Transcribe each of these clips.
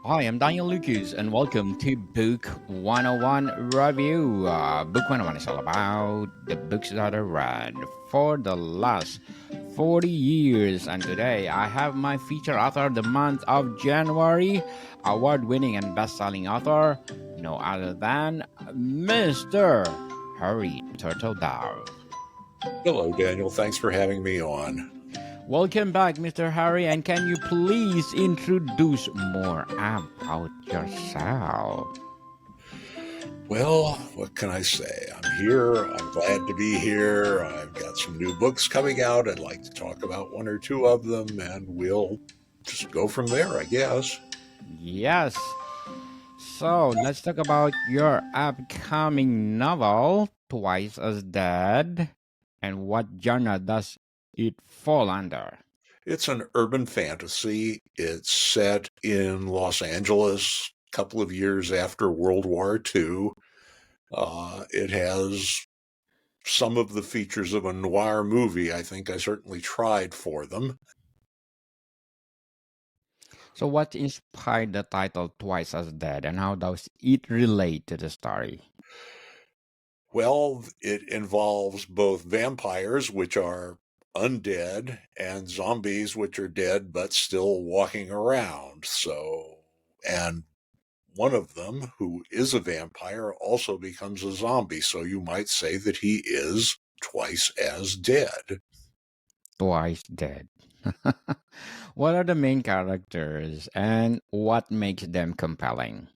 Hi, I'm Daniel Lucas, and welcome to Book 101 Review. Book 101 is all about the books that I read for the last 40 years. And today I have my feature author of the month of January, award winning and best selling author, no other than Mr. Harry Turtledove. Hello, Daniel. Thanks for having me on. Welcome back, Mr. Harry, and can you please introduce more about yourself? Well, what can I say? I'm here. I'm glad to be here. I've got some new books coming out. I'd like to talk about one or two of them, and we'll just go from there, I guess. Yes. So let's talk about your upcoming novel, Twice as Dead, and what genre does it fall under? It's an urban fantasy. It's set in Los Angeles a couple of years after World War II. It has some of the features of a noir movie. I think I certainly tried for them. So, what inspired the title Twice as Dead, and how does it relate to the story? Well, it involves both vampires, which are undead, and zombies, which are dead but still walking around. And one of them, who is a vampire, also becomes a zombie. So you might say that he is twice as dead. Twice Dead. What are the main characters, and what makes them compelling?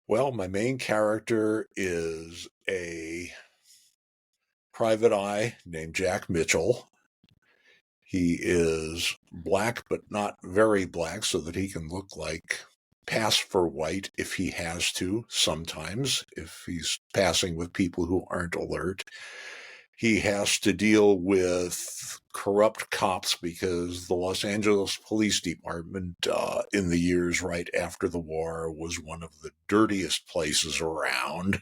Well, my main character is a private eye named Jack Mitchell. He is black, but not very black, so that he can look like pass for white if he has to, sometimes, if he's passing with people who aren't alert. He has to deal with corrupt cops because the Los Angeles Police Department, in the years right after the war, was one of the dirtiest places around.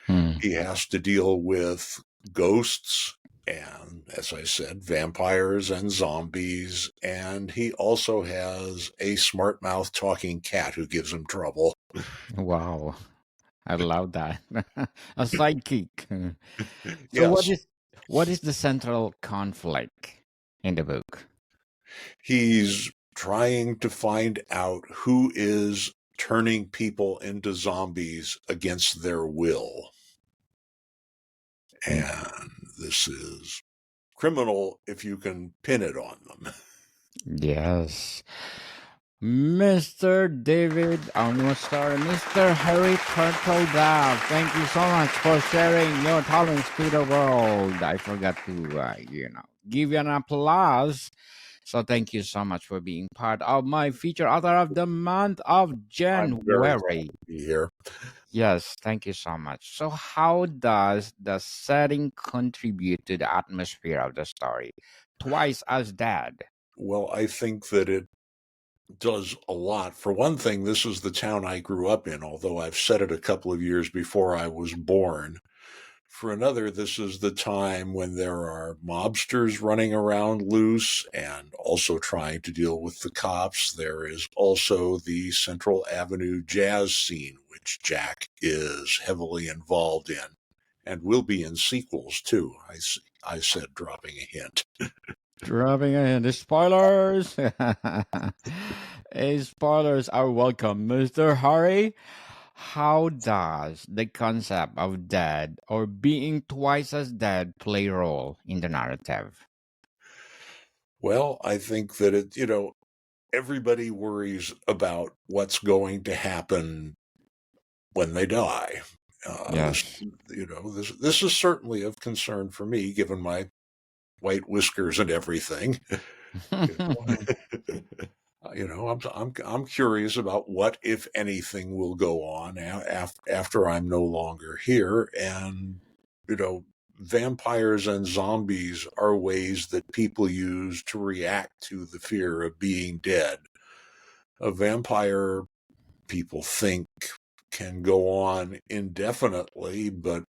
Hmm. He has to deal with ghosts and, as I said, vampires and zombies. And he also has a smart mouth talking cat who gives him trouble. Wow, I love that. A sidekick. So, what Yes, is the central conflict in the book? he's trying to find out who is turning people into zombies against their will. Mm. And this is criminal if you can pin it on them. Yes. Mr. David, sorry, Mr. Harry Turtledove, thank you so much for sharing your talents to the world. I forgot to, give you an applause. So thank you so much for being part of my feature author of the month of I'm very glad January. to be here. Yes, thank you so much. So how does the setting contribute to the atmosphere of the story? Twice as Dead. Well, I think that it does a lot. For one thing, this is the town I grew up in, although I've said it a couple of years before I was born. For another, this is the time when there are mobsters running around loose and also trying to deal with the cops. There is also the Central Avenue jazz scene, which Jack is heavily involved in and will be in sequels too. I said, dropping a hint. Dropping in the spoilers. Spoilers are welcome, Mr. Harry. How does the concept of dead or being twice as dead play a role in the narrative? Well, I think that everybody worries about what's going to happen when they die. This, Yes. this is certainly of concern for me, given my white whiskers and everything. You know, I'm curious about what, if anything, will go on after I'm no longer here, and you know, vampires and zombies are ways that people use to react to the fear of being dead. A vampire, people think, can go on indefinitely, but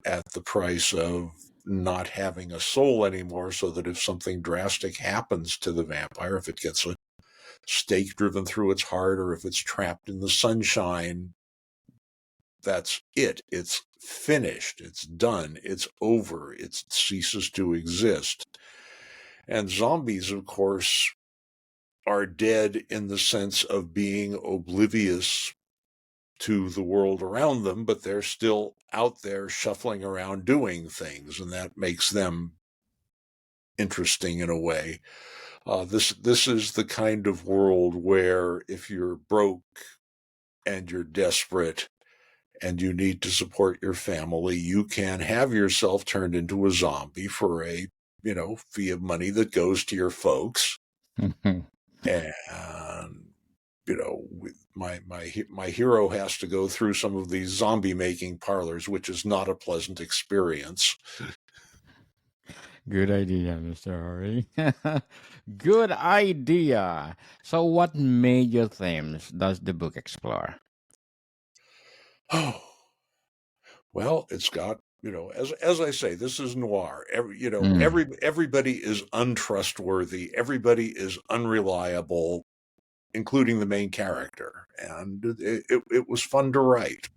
at the price of not having a soul anymore, so that if something drastic happens to the vampire, if it gets a stake driven through its heart, or if it's trapped in the sunshine, that's it. It's finished. It's done. It's over. It ceases to exist. And zombies, of course, are dead in the sense of being oblivious to the world around them, but they're still out there shuffling around doing things, and that makes them interesting in a way. This is the kind of world where if you're broke and you're desperate and you need to support your family, you can have yourself turned into a zombie for a fee of money that goes to your folks. And my hero has to go through some of these zombie making parlors, which is not a pleasant experience. Good idea, Mr. Harry. Good idea. So, what major themes does the book explore? Oh, well, it's got as I say, this is noir. Mm, Everybody is untrustworthy. Everybody is unreliable, including the main character, and it was fun to write.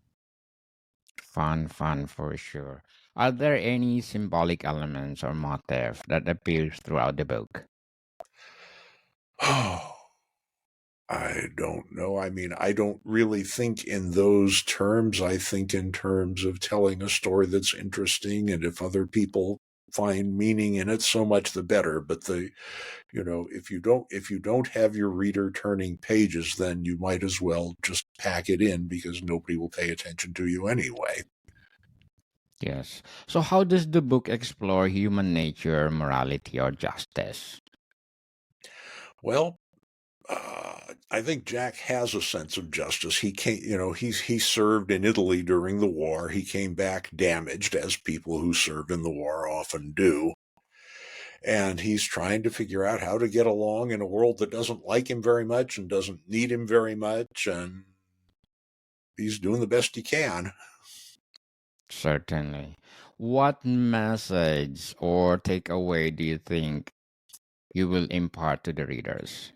fun for sure. Are there any symbolic elements or motif that appears throughout the book? Oh, I don't know. I mean, I don't really think in those terms. I think in terms of telling a story that's interesting, and if other people find meaning in it, so much the better. But if you don't have your reader turning pages, then you might as well just pack it in, because nobody will pay attention to you anyway. Yes. So, how does the book explore human nature, morality, or justice? Well, I think Jack has a sense of justice. He came, he served in Italy during the war. He came back damaged, as people who serve in the war often do. And he's trying to figure out how to get along in a world that doesn't like him very much and doesn't need him very much. And he's doing the best he can. Certainly. What message or takeaway do you think you will impart to the readers?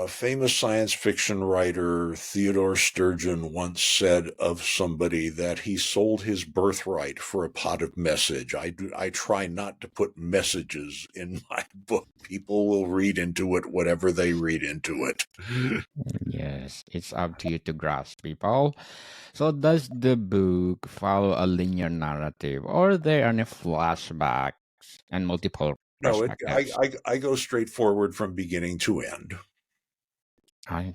Famous science fiction writer Theodore Sturgeon once said of somebody that he sold his birthright for a pot of message. I try not to put messages in my book. People will read into it whatever they read into it. Yes, it's up to you to grasp people. So, does the book follow a linear narrative, or there are any flashbacks and multiple No, perspectives? I go straight forward from beginning to end.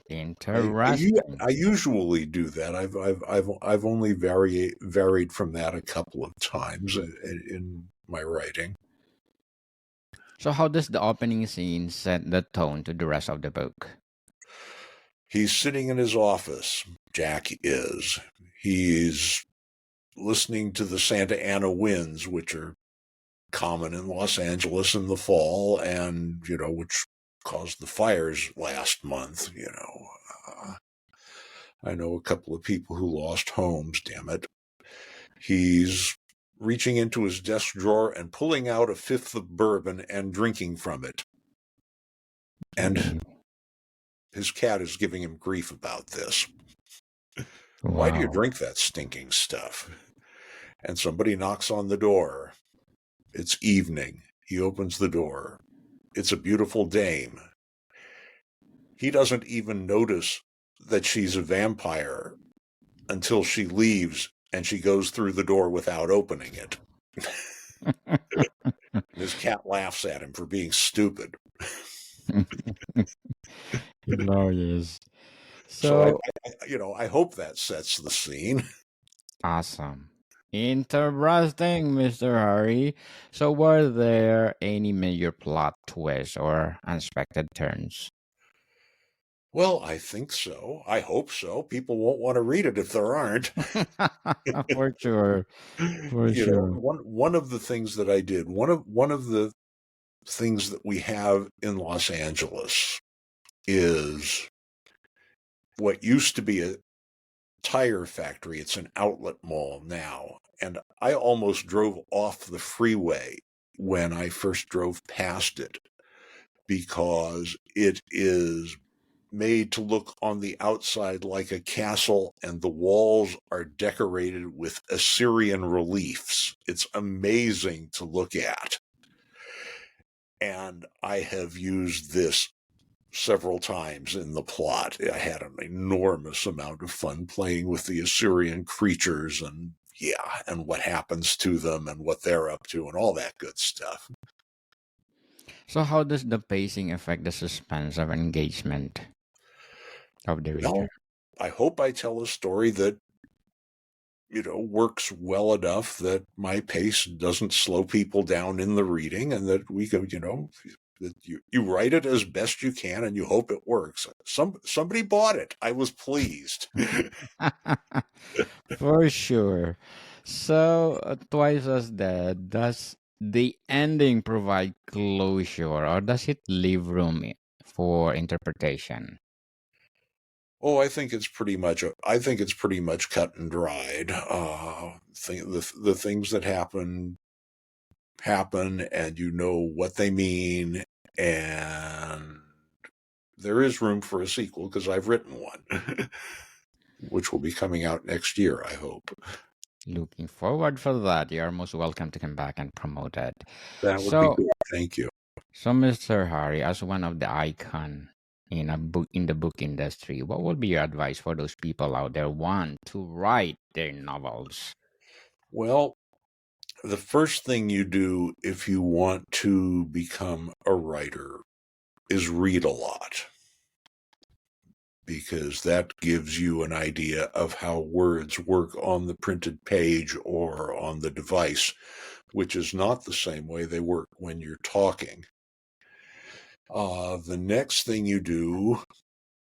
Interesting. I usually do that. I've only varied from that a couple of times in my writing. So, how does the opening scene set the tone to the rest of the book? He's sitting in his office. Jack is. He's listening to the Santa Ana winds, which are common in Los Angeles in the fall, and which caused the fires last month. I know a couple of people who lost homes. Damn it. He's reaching into his desk drawer and pulling out a fifth of bourbon and drinking from it. And Mm, his cat is giving him grief about this. Why do you wow. drink that stinking stuff? And somebody knocks on the door. It's evening. He opens the door. It's a beautiful dame. He doesn't even notice that she's a vampire until she leaves and she goes through the door without opening it. And his cat laughs at him for being stupid. Hilarious. So So I hope that sets the scene. awesome. Interesting, Mr. Harry. So, were there any major plot twists or unexpected turns? Well, I think so. I hope so. People won't want to read it if there aren't. For sure. For sure. One of the things that I did, one of the things that we have in Los Angeles is what used to be a tire factory. It's an outlet mall now. And I almost drove off the freeway when I first drove past it, because it is made to look on the outside like a castle, and the walls are decorated with Assyrian reliefs. It's amazing to look at. And I have used this several times in the plot. I had an enormous amount of fun playing with the Assyrian creatures and what happens to them and what they're up to and all that good stuff. So, how does the pacing affect the suspense of engagement of the reader? Well, I hope I tell a story that works well enough that my pace doesn't slow people down in the reading, and that we go, that you write it as best you can and you hope it works. Somebody bought it. I was pleased. For sure. So, twice as dead, does the ending provide closure or does it leave room for interpretation? Oh, I think it's pretty much cut and dried. The things that happen, and you know what they mean, and there is room for a sequel because I've written one, which will be coming out next year, I hope. Looking forward for that. You are most welcome to come back and promote it. That would be So, good. Thank you. Mr. Harry, as one of the icon in the book industry, what would be your advice for those people out there want to write their novels? Well, the first thing you do if you want to become a writer is read a lot, because that gives you an idea of how words work on the printed page or on the device, which is not the same way they work when you're talking. The next thing you do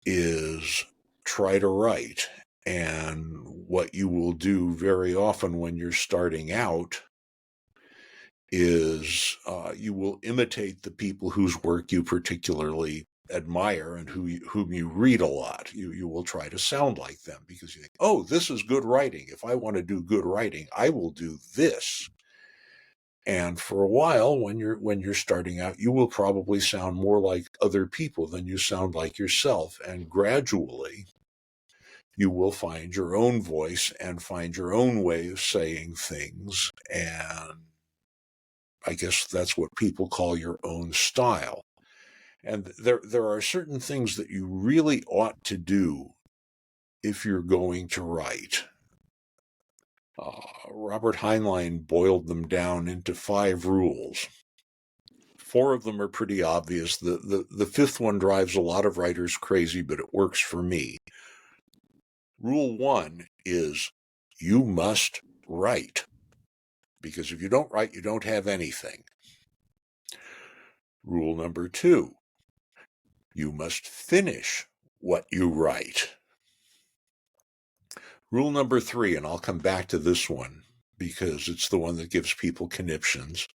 is try to write. And what you will do very often when you're starting out is you will imitate the people whose work you particularly admire and whom you read a lot. You will try to sound like them because you think, oh, this is good writing. If I want to do good writing, I will do this. And for a while, when you're starting out, you will probably sound more like other people than you sound like yourself. And gradually, you will find your own voice and find your own way of saying things. And I guess that's what people call your own style. And there are certain things that you really ought to do if you're going to write. Robert Heinlein boiled them down into 5 rules. 4 of them are pretty obvious. The fifth one drives a lot of writers crazy, but it works for me. Rule 1 is you must write, because if you don't write, you don't have anything. Rule number 2, you must finish what you write. Rule number 3, and I'll come back to this one because it's the one that gives people conniptions,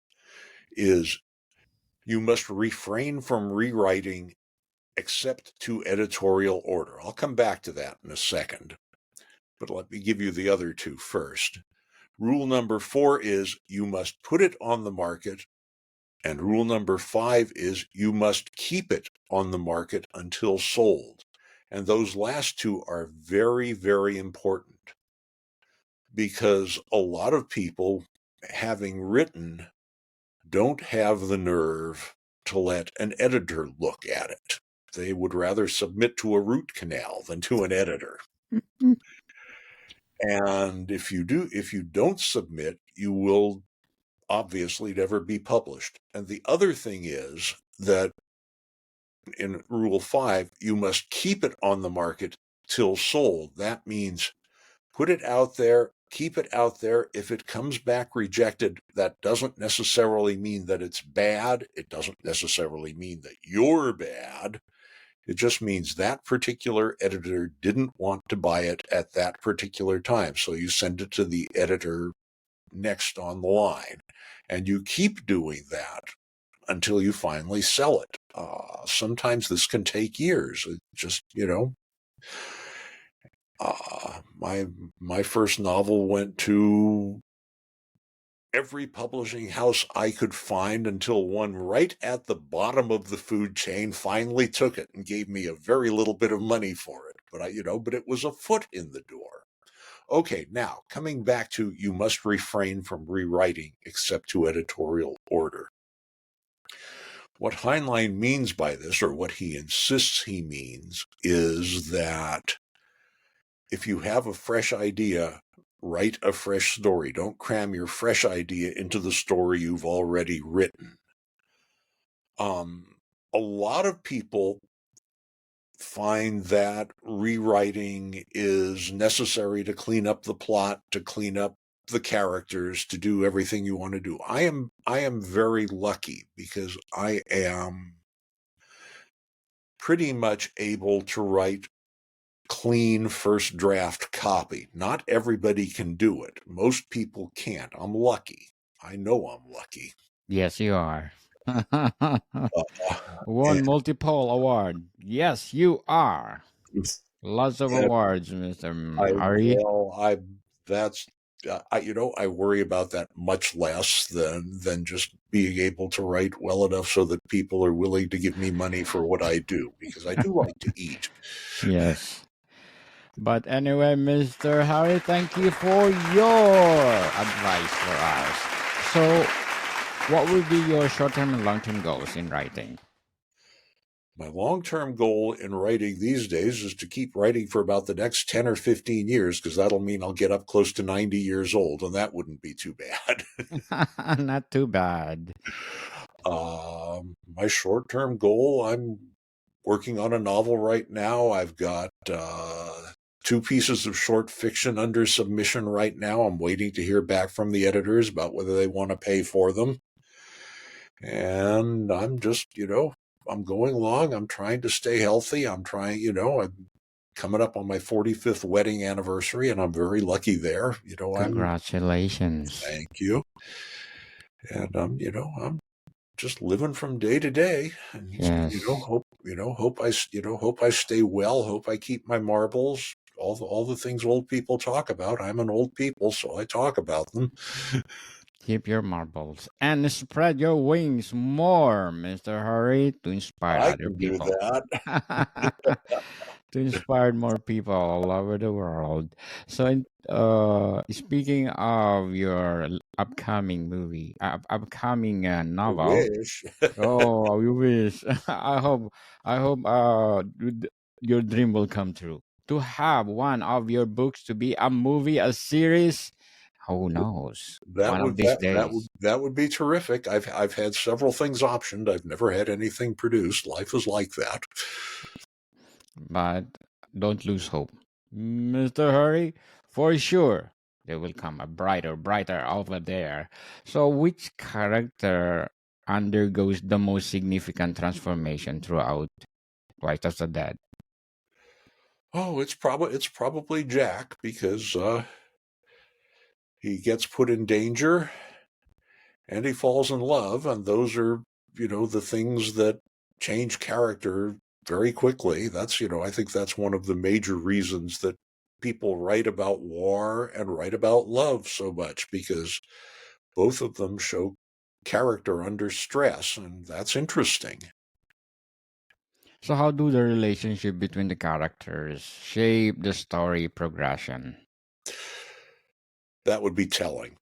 is you must refrain from rewriting except to editorial order. I'll come back to that in a second, but let me give you the other 2 first. Rule number 4 is you must put it on the market, and rule number 5 is you must keep it on the market until sold. And those last 2 are very, very important, because a lot of people, having written, don't have the nerve to let an editor look at it. They would rather submit to a root canal than to an editor. And if you don't submit, you will obviously never be published. And the other thing is that in Rule 5, you must keep it on the market till sold. That means put it out there, keep it out there. If it comes back rejected, that doesn't necessarily mean that it's bad. It doesn't necessarily mean that you're bad. It just means that particular editor didn't want to buy it at that particular time. So you send it to the editor next on the line. And you keep doing that until you finally sell it. Sometimes this can take years. It just, my first novel went to every publishing house I could find until one right at the bottom of the food chain finally took it and gave me a very little bit of money for it. But it was a foot in the door. Okay, now coming back to you must refrain from rewriting except to editorial order. What Heinlein means by this, or what he insists he means, is that if you have a fresh idea, write a fresh story. Don't cram your fresh idea into the story you've already written. A lot of people find that rewriting is necessary to clean up the plot, to clean up the characters, to do everything you want to do. I am very lucky because I am pretty much able to write clean first draft copy. Not everybody can do it. Most people can't. I'm lucky. I know I'm lucky. Yes, you are. And, Won multiple award. Yes, you are. Lots of and awards, Mr. I Harry. well, I that's I worry about that much less than just being able to write well enough so that people are willing to give me money for what I do, because I do like to eat. Yes. But anyway, Mr. Harry, thank you for your advice for us. So, what will be your short-term and long-term goals in writing? My long-term goal in writing these days is to keep writing for about the next 10 or 15 years, because that'll mean I'll get up close to 90 years old, and that wouldn't be too bad. Not too bad. My short-term goal, I'm working on a novel right now. I've got 2 pieces of short fiction under submission right now. I'm waiting to hear back from the editors about whether they want to pay for them. And I'm just, I'm going along. I'm trying to stay healthy. I'm coming up on my 45th wedding anniversary, and I'm very lucky there. Congratulations. Thank you. And I'm just living from day to day, and Yes. hope I stay well. Hope I keep my marbles. All the things old people talk about. I'm an old people, so I talk about them. Keep your marbles and spread your wings more, Mr. Harry, to inspire I other can do people. that. To inspire more people all over the world. So, speaking of your upcoming movie, upcoming I novel. wish. Oh, you wish. I hope your dream will come true. To have one of your books to be a movie, a series, who knows? That One of would these that would days. that would be terrific. I've had several things optioned. I've never had anything produced. Life is like that. But don't lose hope. Mr. Hurry, for sure, there will come a brighter over there. So, which character undergoes the most significant transformation throughout Twice as a Dead? Oh, it's probably Jack, because he gets put in danger and he falls in love, and those are the things that change character very quickly. That's I think that's one of the major reasons that people write about war and write about love so much, because both of them show character under stress, and that's interesting. So, how do the relationship between the characters shape the story progression? That would be telling.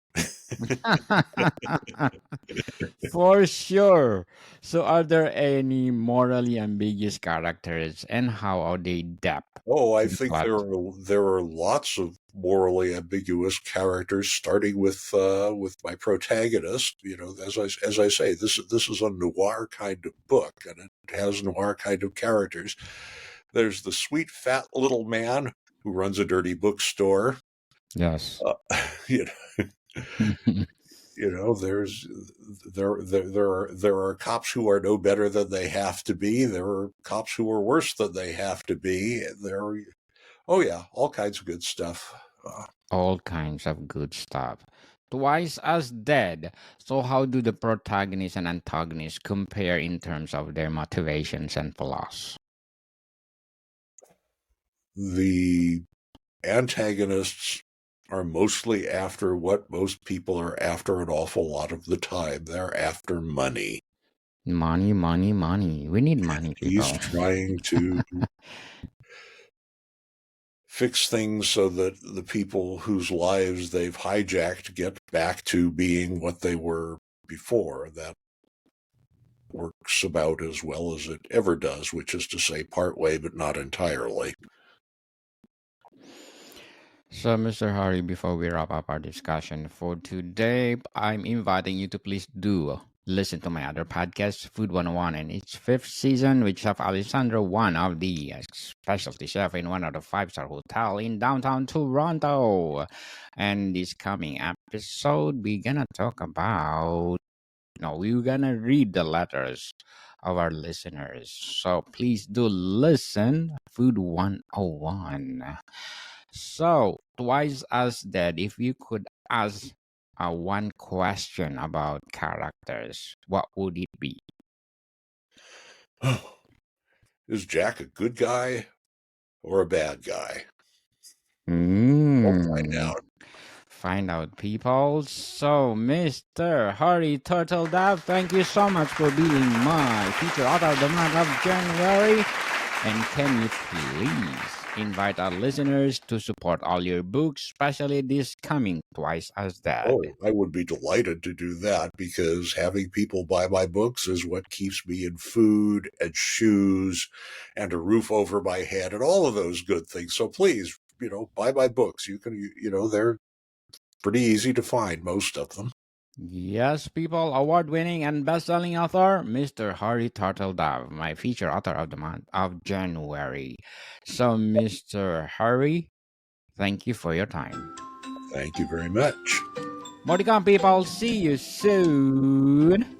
For sure. So, are there any morally ambiguous characters, and how are they depth Oh, I to the think plot? there are lots of morally ambiguous characters, starting with my protagonist. As I say, this is a noir kind of book, and it has noir kind of characters. There's the sweet fat little man who runs a dirty bookstore. Yes. Uh, you there's there are cops who are no better than they have to be. There are cops who are worse than they have to be. Oh yeah, all kinds of good stuff. All kinds of good stuff. Twice as Dead. So, how do the protagonist and antagonist compare in terms of their motivations and flaws? The antagonists are mostly after what most people are after an awful lot of the time. They're after money. Money, money, money. We need money, He's people. trying to fix things so that the people whose lives they've hijacked get back to being what they were before. That works about as well as it ever does, which is to say partway but not entirely. So, Mr. Harry, before we wrap up our discussion for today, I'm inviting you to please do listen to my other podcast, Food 101, and its fifth season with Chef Alessandro, one of the specialty chef in one of the five-star hotel in downtown Toronto. And this coming episode, we're gonna talk about, we're gonna read the letters of our listeners. So please do listen, Food 101. So, twice as dead, if you could ask one question about characters, what would it be? Is Jack a good guy or a bad guy? We'll find Mm. out. Find out, people. So, Mr. Harry Turtledove, thank you so much for being my feature author of the month of January. And can you please invite our listeners to support all your books, especially this coming Twice as Dead? Oh, I would be delighted to do that because having people buy my books is what keeps me in food and shoes and a roof over my head and all of those good things. So please, buy my books. You can, they're pretty easy to find, most of them. Yes, people, award-winning and best-selling author, Mr. Harry Turtledove, my feature author of the month of January. So, Mr. Harry, thank you for your time. Thank you very much. More to come, people. See you soon.